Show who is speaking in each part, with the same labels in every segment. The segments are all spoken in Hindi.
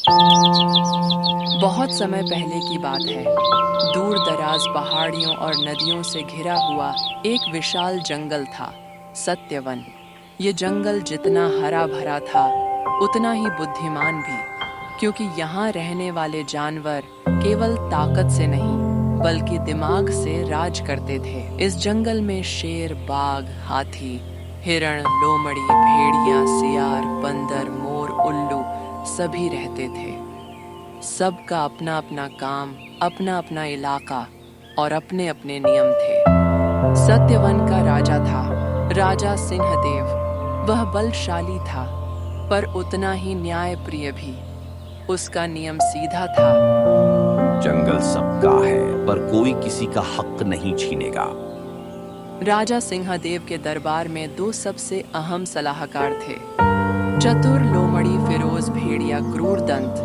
Speaker 1: बहुत समय पहले की बात है। दूर दराज पहाड़ियों और नदियों से घिरा हुआ एक विशाल जंगल था, सत्यवन। ये जंगल जितना हरा भरा था, उतना ही बुद्धिमान भी, क्योंकि यहाँ रहने वाले जानवर केवल ताकत से नहीं, बल्कि दिमाग से राज करते थे। इस जंगल में शेर, बाघ, हाथी, हिरण, लोमड़ी, भेड़िया, सियार, बंदर, मोर, उल्लू सभी रहते थे। सबका अपना अपना काम, अपना अपना इलाका और अपने अपने नियम थे। सत्यवन का राजा था, राजा सिंहदेव। वह बलशाली था, पर उतना ही न्यायप्रिय भी। उसका नियम सीधा था।
Speaker 2: जंगल सबका है, पर कोई किसी का हक नहीं छीनेगा।
Speaker 1: राजा सिंहदेव के दरबार में दो सबसे अहम सलाहकार थे, चतुर लोमड़ी फिरोज, भेड़िया क्रूरदंत।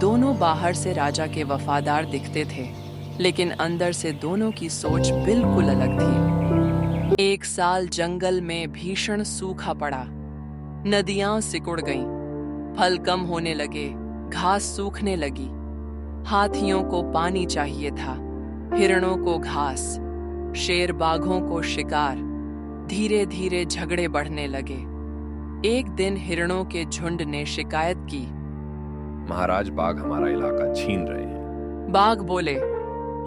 Speaker 1: दोनों बाहर से राजा के वफादार दिखते थे, लेकिन अंदर से दोनों की सोच बिल्कुल अलग थी। एक साल जंगल में भीषण सूखा पड़ा। नदियां सिकुड़ गईं, फल कम होने लगे, घास सूखने लगी। हाथियों को पानी चाहिए था, हिरणों को घास, शेर बाघों को शिकार। धीरे धीरे झगड़े बढ़ने लगे। एक दिन हिरणों के झुंड ने शिकायत की।
Speaker 3: महाराज, बाघ हमारा इलाका छीन रहे हैं।
Speaker 1: बाघ बोले,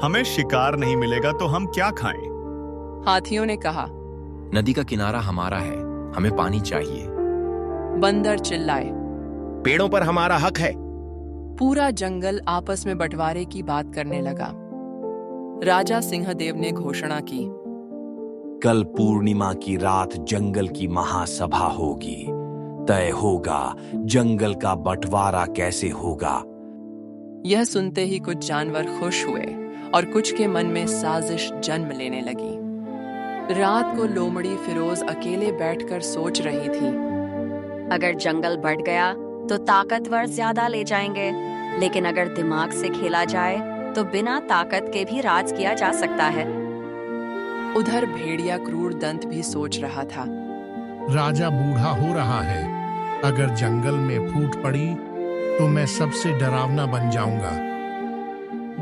Speaker 4: हमें शिकार नहीं मिलेगा तो हम क्या खाएं?
Speaker 1: हाथियों ने कहा।
Speaker 5: नदी का किनारा हमारा है, हमें पानी चाहिए।
Speaker 1: बंदर चिल्लाए,
Speaker 6: पेड़ों पर हमारा हक है।
Speaker 1: पूरा जंगल आपस में बंटवारे की बात करने लगा। राजा सिंहदेव ने घोषणा की,
Speaker 2: कल पूर्णिमा की रात जंगल की महासभा होगी। तय होगा जंगल का बंटवारा कैसे होगा।
Speaker 1: यह सुनते ही कुछ जानवर खुश हुए और कुछ के मन में साजिश जन्म लेने लगी। रात को लोमड़ी फिरोज अकेले बैठकर सोच रही थी।
Speaker 7: अगर जंगल बढ़ गया तो ताकतवर ज्यादा ले जाएंगे, लेकिन अगर दिमाग से खेला जाए तो बिना ताकत के भी राज किया जा सकता है।
Speaker 1: उधर भेड़िया क्रूरदंत भी सोच रहा था।
Speaker 8: राजा बूढ़ा हो रहा है, अगर जंगल में फूट पड़ी तो मैं सबसे डरावना बन जाऊंगा।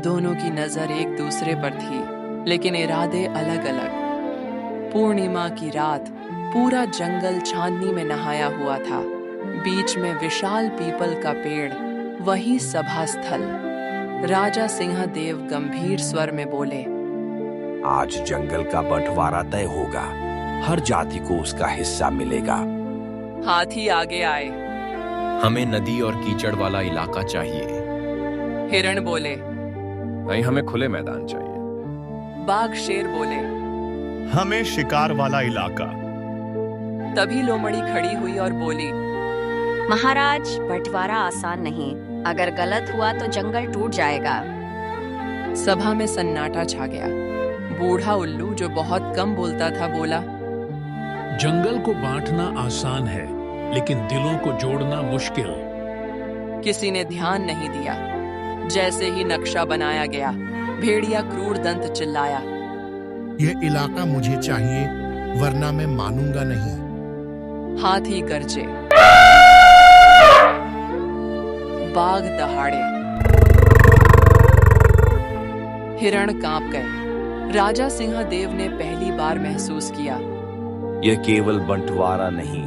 Speaker 1: दोनों की नजर एक दूसरे पर थी, लेकिन इरादे अलग अलग। पूर्णिमा की रात पूरा जंगल चांदनी में नहाया हुआ था। बीच में विशाल पीपल का पेड़, वही सभा स्थल। राजा सिंहदेव गंभीर स्वर में बोले,
Speaker 2: आज जंगल का बंटवारा तय होगा। हर जाति को उसका हिस्सा मिलेगा।
Speaker 1: हाथी आगे आए।
Speaker 5: हमें नदी और कीचड़ वाला इलाका चाहिए।
Speaker 1: हिरण बोले,
Speaker 3: नहीं, हमें खुले मैदान चाहिए।
Speaker 1: बाघ शेर बोले,
Speaker 4: हमें शिकार वाला इलाका।
Speaker 1: तभी लोमड़ी खड़ी हुई और बोली,
Speaker 7: महाराज, बंटवारा आसान नहीं। अगर गलत हुआ तो जंगल टूट जाएगा।
Speaker 1: सभा में सन्नाटा छा गया। बूढ़ा उल्लू, जो बहुत कम बोलता था, बोला,
Speaker 8: जंगल को बांटना आसान है, लेकिन दिलों को जोड़ना मुश्किल।
Speaker 1: किसी ने ध्यान नहीं दिया। जैसे ही नक्शा बनाया गया, भेड़िया क्रूरदंत चिल्लाया,
Speaker 8: यह इलाका मुझे चाहिए, वरना मैं मानूंगा नहीं।
Speaker 1: हाथी गरजे, बाघ दहाड़े, हिरण कांप गए। राजा सिंहदेव ने पहली बार महसूस किया,
Speaker 2: यह केवल बंटवारा नहीं,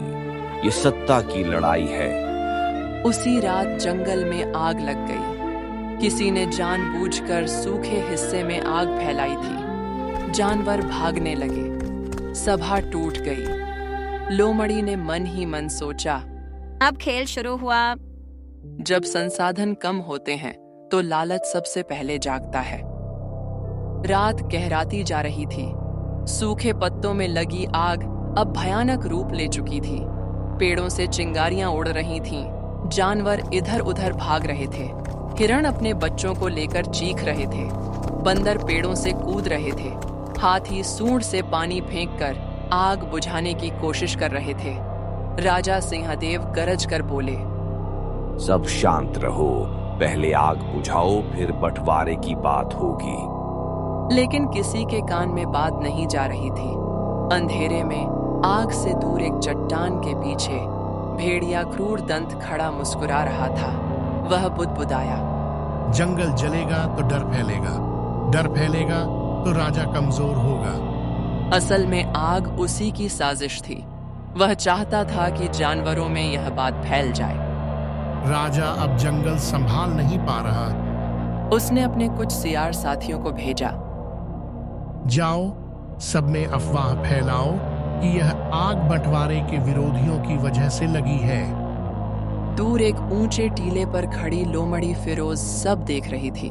Speaker 2: ये सत्ता की लड़ाई है।
Speaker 1: उसी रात जंगल में आग लग गई। किसी ने जानबूझकर सूखे हिस्से में आग फैलाई थी। जानवर भागने लगे। सभा टूट गई। लोमड़ी ने मन ही मन सोचा,
Speaker 7: अब खेल शुरू हुआ।
Speaker 1: जब संसाधन कम होते हैं तो लालच सबसे पहले जागता है। रात गहराती जा रही थी। सूखे पत्तों में लगी आग अब भयानक रूप ले चुकी थी। पेड़ों से चिंगारियां उड़ रही थीं। जानवर इधर उधर भाग रहे थे। हिरण अपने बच्चों को लेकर चीख रहे थे। बंदर पेड़ों से कूद रहे थे। हाथी सूंड से पानी फेंककर आग बुझाने की कोशिश कर रहे थे। राजा सिंहदेव गरज कर बोले,
Speaker 2: सब शांत रहो, पहले आग बुझाओ, फिर बंटवारे की बात होगी।
Speaker 1: लेकिन किसी के कान में बात नहीं जा रही थी। अंधेरे में आग से दूर एक चट्टान के पीछे भेड़िया क्रूरदंत खड़ा मुस्कुरा रहा था। वह बुदबुदाया।
Speaker 8: जंगल जलेगा तो डर फैलेगा, डर फैलेगा तो राजा कमजोर होगा।
Speaker 1: असल में आग उसी की साजिश थी। वह चाहता था कि जानवरों में यह बात फैल जाए।
Speaker 8: राजा अब जंगल संभाल नहीं पा रहा।
Speaker 1: उसने अपने कुछ सियार साथियों को भेजा।
Speaker 8: जाओ, सब में अफवाह फैलाओ कि यह आग बंटवारे के विरोधियों की वजह से लगी है।
Speaker 1: दूर एक ऊंचे टीले पर खड़ी लोमड़ी फिरोज सब देख रही थी।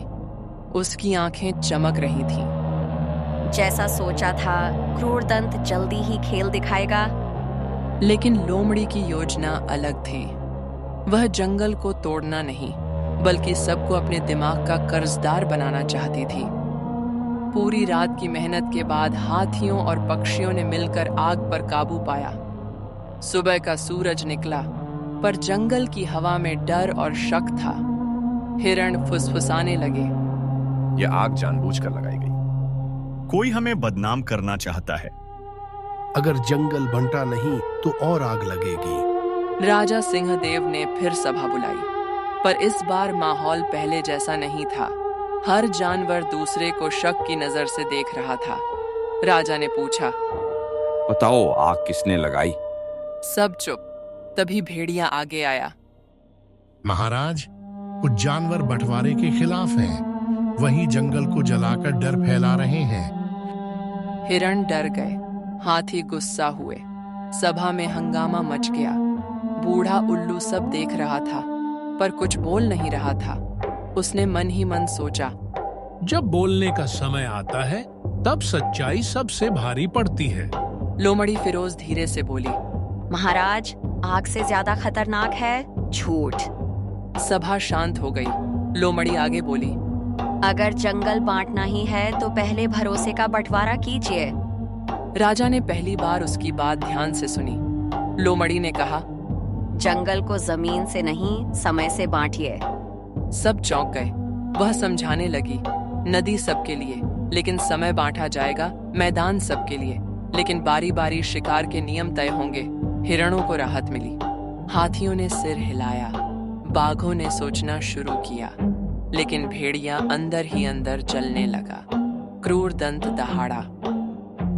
Speaker 1: उसकी आंखें चमक रही थीं।
Speaker 7: जैसा सोचा था, क्रूरदंत जल्दी ही खेल दिखाएगा।
Speaker 1: लेकिन लोमड़ी की योजना अलग थी। वह जंगल को तोड़ना नहीं, बल्कि सबको अपने दिमाग का कर्जदार बनाना चाहती थी। पूरी रात की मेहनत के बाद हाथियों और पक्षियों ने मिलकर आग पर काबू पाया। सुबह का सूरज निकला, पर जंगल की हवा में डर और शक था। हिरण फुसफुसाने लगे।
Speaker 3: यह आग जानबूझकर लगाई गई।
Speaker 4: कोई हमें बदनाम करना चाहता है।
Speaker 6: अगर जंगल बंटा नहीं तो और आग लगेगी।
Speaker 1: राजा सिंहदेव ने फिर सभा बुलाई, पर इस बार माहौल पहले जैसा नहीं था। हर जानवर दूसरे को शक की नजर से देख रहा था। राजा ने पूछा,
Speaker 2: बताओ आग किसने लगाई?
Speaker 1: सब चुप। तभी भेड़िया आगे आया।
Speaker 8: महाराज, कुछ जानवर बंटवारे के खिलाफ हैं। वही जंगल को जलाकर डर फैला रहे हैं।
Speaker 1: हिरण डर गए, हाथी गुस्सा हुए। सभा में हंगामा मच गया। बूढ़ा उल्लू सब देख रहा था, पर कुछ बोल नहीं रहा था। उसने मन ही मन सोचा,
Speaker 9: जब बोलने का समय आता है, तब सच्चाई सबसे भारी पड़ती है।
Speaker 1: लोमड़ी फिरोज धीरे से बोली,
Speaker 7: महाराज, आग से ज्यादा खतरनाक है झूठ।
Speaker 1: सभा शांत हो गई। लोमड़ी आगे बोली,
Speaker 7: अगर जंगल बांटना ही है तो पहले भरोसे का बंटवारा कीजिए।
Speaker 1: राजा ने पहली बार उसकी बात ध्यान से सुनी। लोमड़ी ने कहा,
Speaker 7: जंगल को जमीन से नहीं, समय से बांटिए।
Speaker 1: सब चौंक गए। वह समझाने लगी, नदी सबके लिए, लेकिन समय बांटा जाएगा। मैदान सबके लिए, लेकिन बारी बारी शिकार के नियम तय होंगे। हिरणों को राहत मिली। हाथियों ने सिर हिलाया। बाघों ने सोचना शुरू किया, लेकिन भेड़िया अंदर ही अंदर जलने लगा। क्रूरदंत दहाड़ा।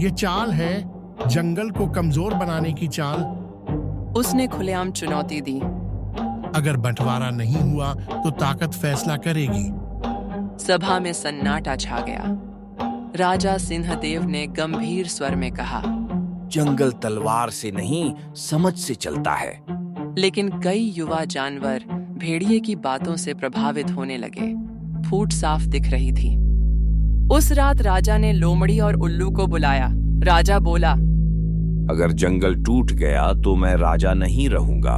Speaker 8: ये चाल है, जंगल को कमजोर बनाने की चाल।
Speaker 1: उसने खुलेआम चुनौती दी।
Speaker 8: अगर बंटवारा नहीं हुआ तो ताकत फैसला करेगी।
Speaker 1: सभा में सन्नाटा छा गया। राजा सिंहदेव ने गंभीर स्वर में कहा,
Speaker 2: जंगल तलवार से नहीं, समझ से चलता है।
Speaker 1: लेकिन कई युवा जानवर भेड़िए की बातों से प्रभावित होने लगे। फूट साफ दिख रही थी। उस रात राजा ने लोमड़ी और उल्लू को बुलाया। राजा बोला,
Speaker 2: अगर जंगल टूट गया तो मैं राजा नहीं रहूंगा।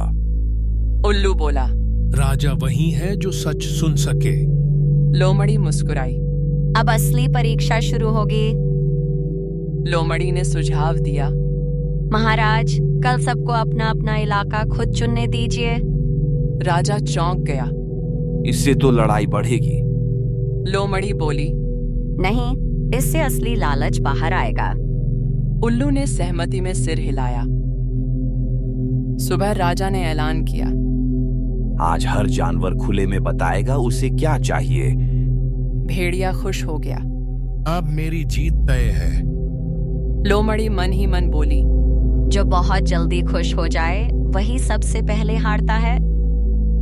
Speaker 1: उल्लू बोला,
Speaker 9: राजा वही है जो सच सुन सके।
Speaker 1: लोमड़ी मुस्कुराई।
Speaker 7: अब असली परीक्षा शुरू होगी।
Speaker 1: लोमड़ी ने सुझाव दिया,
Speaker 7: महाराज, कल सबको अपना अपना इलाका खुद चुनने दीजिए।
Speaker 1: राजा चौंक गया।
Speaker 2: इससे तो लड़ाई बढ़ेगी।
Speaker 1: लोमड़ी बोली,
Speaker 7: नहीं, इससे असली लालच बाहर आएगा।
Speaker 1: उल्लू ने सहमति में सिर हिलाया। सुबह राजा ने ऐलान किया,
Speaker 2: आज हर जानवर खुले में बताएगा उसे क्या चाहिए।
Speaker 1: भेड़िया खुश हो गया।
Speaker 8: अब मेरी जीत तय है।
Speaker 1: लोमड़ी मन ही मन बोली,
Speaker 7: जो बहुत जल्दी खुश हो जाए वही सबसे पहले हारता है।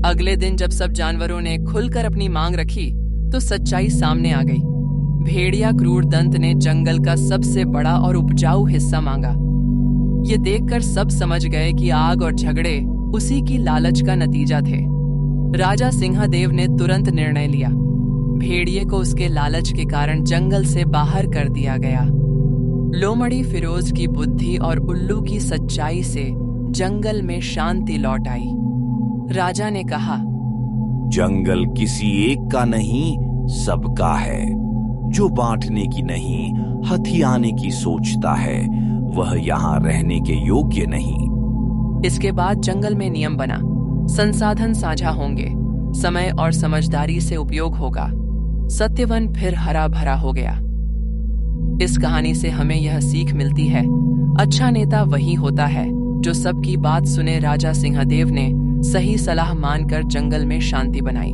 Speaker 1: अगले दिन जब सब जानवरों ने खुलकर अपनी मांग रखी, तो सच्चाई सामने आ गई। भेड़िया क्रूरदंत ने जंगल का सबसे बड़ा और उपजाऊ हिस्सा मांगा। ये देखकर सब समझ गए कि आग और झगड़े उसी की लालच का नतीजा थे। राजा सिंहदेव ने तुरंत निर्णय लिया। भेड़िए को उसके लालच के कारण जंगल से बाहर कर दिया गया। लोमड़ी फिरोज की बुद्धि और उल्लू की सच्चाई से जंगल में शांति लौट आई। राजा ने कहा,
Speaker 2: जंगल किसी एक का नहीं, सबका है। जो बांटने की नहीं, हथियाने की सोचता है, वह यहाँ रहने के योग्य नहीं।
Speaker 1: इसके बाद जंगल में नियम बना, संसाधन साझा होंगे, समय और समझदारी से उपयोग होगा। सत्यवन फिर हरा भरा हो गया। इस कहानी से हमें यह सीख मिलती है, अच्छा नेता वही होता है जो सबकी बात सुने। राजा सिंहदेव ने सही सलाह मानकर जंगल में शांति बनाई।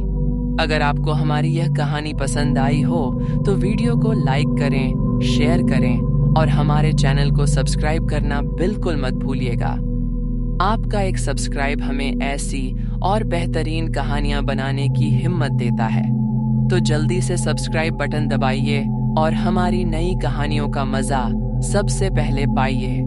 Speaker 1: अगर आपको हमारी यह कहानी पसंद आई हो तो वीडियो को लाइक करें, शेयर करें और हमारे चैनल को सब्सक्राइब करना बिल्कुल मत भूलिएगा। आपका एक सब्सक्राइब हमें ऐसी और बेहतरीन कहानियां बनाने की हिम्मत देता है। तो जल्दी से सब्सक्राइब बटन दबाइए और हमारी नई कहानियों का मजा सबसे पहले पाइए।